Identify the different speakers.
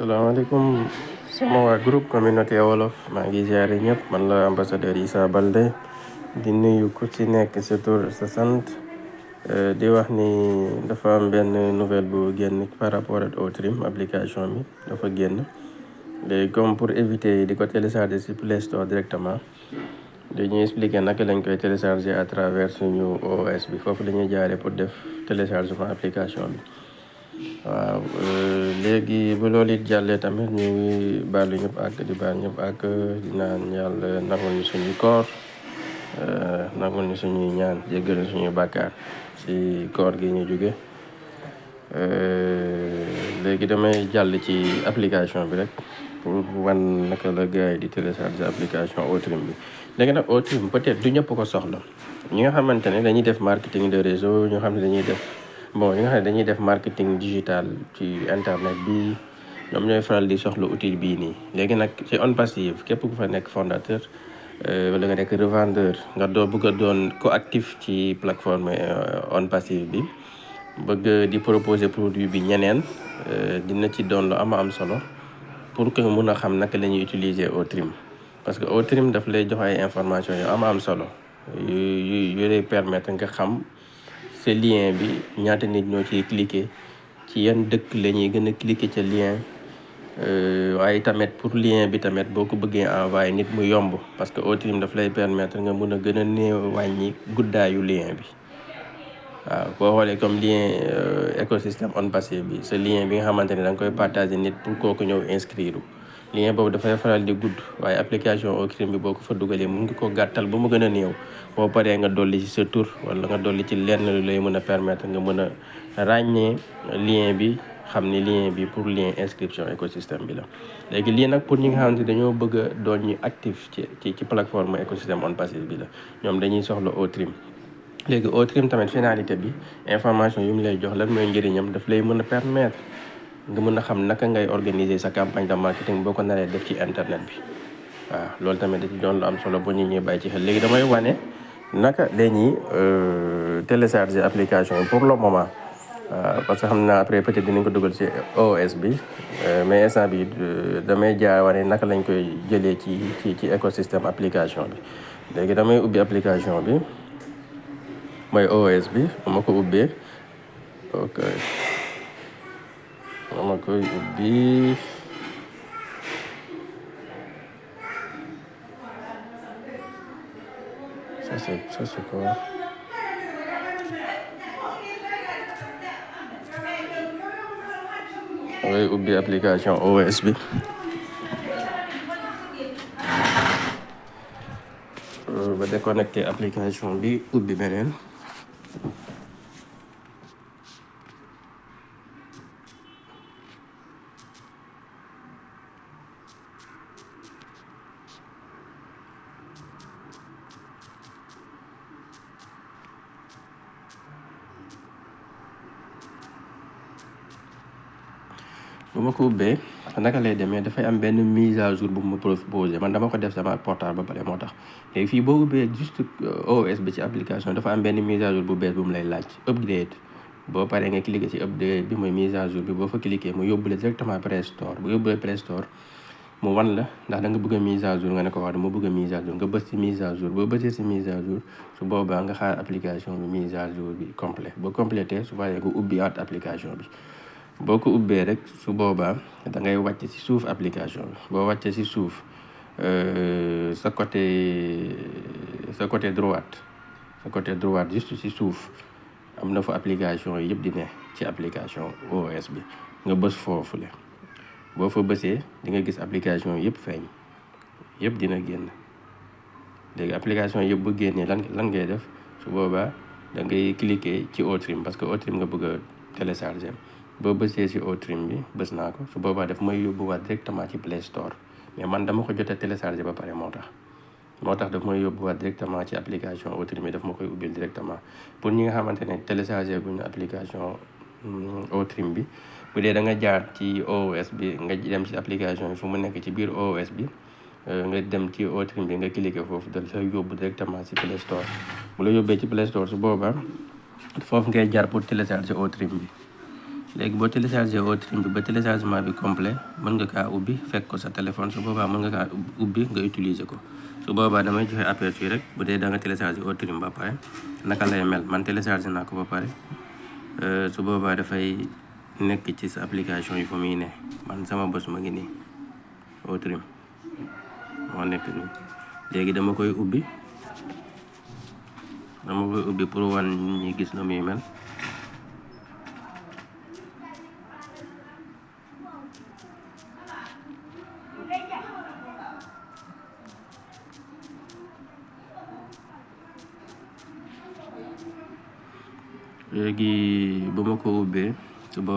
Speaker 1: salaamaaleykum sama waa groupe communauté wolof maa ngi ziare ñëpp man la ambassadeur Issa Baldé di nuyu ku ci nekk sa tur sa sant di wax ni dafa am benn nouvelle bu génn par rapport ak Outrim application bi dafa génn léegi comme pour éviter di ko télécharger ci Play Store directement dañuy expliquer naka lañ koy télécharger à travers suñu OS bi foofu la ñuy jaaree pour def téléchargement application bi. waaw léegi bu loolu it jàllee tamit ñu ngi baalu ñëpp ak di baal ñëpp ak di naan yàlla nangul ñu suñuy koor nangul ñu suñuy ñaan jéggal ñu suñuy bàkkaar ci koor gi ñu jóge léegi damay jàll ci application bi rek pour wan naka la gars yi di télécharger application Outrim bi léegi nag Outrim peut-être du ñëpp ko soxla ñi nga xamante ne dañuy def marketing de réseau ñoo xam ne dañuy def ñi nga xam ne dañuy def marketing digital ci internet bi ñoom ñooy faral di soxla outil bii nii léegi nag ci OnPassive képp ku fa nekk fondateur wala nga nekk revendeur nga bëgg a doon coactif ci plateforme OnPassive bi bëgg di proposer produit bi ñeneen dina ci doon lu am solo pour que nga mun a xam naka la ñuy utiliser Outrim parce que Outrim daf lay jox ay information yu am solo yu lay permettre nga xam ce lien bi ñaata nit ñoo ciy cliquer ci yan dëkk la ñuy gën a cliquer ca lien waaye tamit pour lien bi tamit boo ko bëggee envoyer nit mu yomb parce que Outrim daf lay permettre nga mun a gën a néew wàññi guddaayu lien bi waaw boo xoolee comme lien écosystème OnPassive bi sa lien bi nga xamante ne da nga koy partager nit pour kooku ñëw inscrire lien boobu dafay faral di gudd waaye application Outrim bi boo ko fa dugalee mun nga ko gàttal ba mu gën a néew boo paree nga dolli ci sa tur wala nga dolli ci lenn lu lay mën a permettre nga mën a ràññee lien bi xam ni lien bi pour lien inscription écosystème bi la. léegi lii nag pour ñi nga xamante dañoo bëgg a doon ñu actif ci plateforme écosystème OnPassive bi la ñoom dañuy soxla Outrim. léegi Outrim tamit finalité bi information yu mu lay jox lan mooy njëriñam daf lay mën a permettre nga mën a xam naka ngay organiser sa campagne de marketing boo ko naree def ci internet bi waaw loolu tamit da ci doon lu am solo bu ñu ñuy bàyyi ci xel léegi damay wane naka la ñuy télécharger application yi pour le moment parce que xam naa après peut-être dinañ ko dugal ci OS bi mais instant bi damay wane naka lañ koy jëlee ci écosystème application bi léegi damay ubbi application bi mooy OS bi ma ko ubbee ok ma koy ubbi ça c'est quoi mooy ubbi application OS bi ba déconnecté application bi ubbi beneen bu ma ko ubbee naka lay demee dafay am benn mise à jour bu ma proposé man dama ko def sama portable ba pare moo tax léegi fii boo ubbee juste OS bi ci application dafa am benn mise à jour bu bees bu mu lay laaj update boo paree nga cliquer ci update bi mooy mise à jour bi boo fa cliquer mu yóbbule directement Play Store bu yóbbulee Play Store mu wan la ndax da nga bëgg a mise à jour nga ne ko wax dama bëgg a mise à jour nga bës ci mise à jour boo bësee ci mise à jour su boobaa nga xaar application bi mise à jour bi complet boo complété su paree nga ubbiwaat application bi boo ko ubbee rek su boobaa da ngay wàcc ci suuf application bi boo wàccee ci suuf sa côté droite juste ci suuf am na fa application yi yëpp di ne ci application OS bi nga bës foofu le boo fa bësee di nga gis application yëpp feeñ yëpp dina génn léegi application yëpp bu génnee lan ngay def su boobaa da ngay cliquer ci Outrim parce que Outrim nga bëgg a télécharger boo bësee ci Outrim bi bës naa ko su boobaa daf may yóbbuwaat directement ci Play Store mais man dama ko jotee télécharger ba pare moo tax daf may yóbbuwaat directement ci application Outrim bi daf ma koy ubbil directement pour ñi nga xamante ne télécharger guñu application Outrim bi bu dee da nga jaar ci OS bi nga dem ci application yi fu mu nekk ci biir OS bi nga dem ci Outrim bi nga cliquer foofu daf lay yóbbu directement ci Play Store bu la yóbbee ci Play Store su boobaa foofu ngay jaar pour télécharger Outrim bi léegi boo téléchargé Otrim bi ba téléchargement bi complet mën nga kaa ubbi fekk ko sa téléphone su boobaa mën nga kaa ubbi nga utiliser ko su boobaa damay joxe aperçu rek bu dee da nga téléchargé Otrim ba pare naka lay mel man téléchargé naa ko ba pare su boobaa dafay nekk ci sa application yi fa muy ne man sama bos ma ngi nii Otrim moo nekk nii léegi dama koy ubbi pour wan ñi gis na muy mel léegi bu ma ko ubbee su boobaa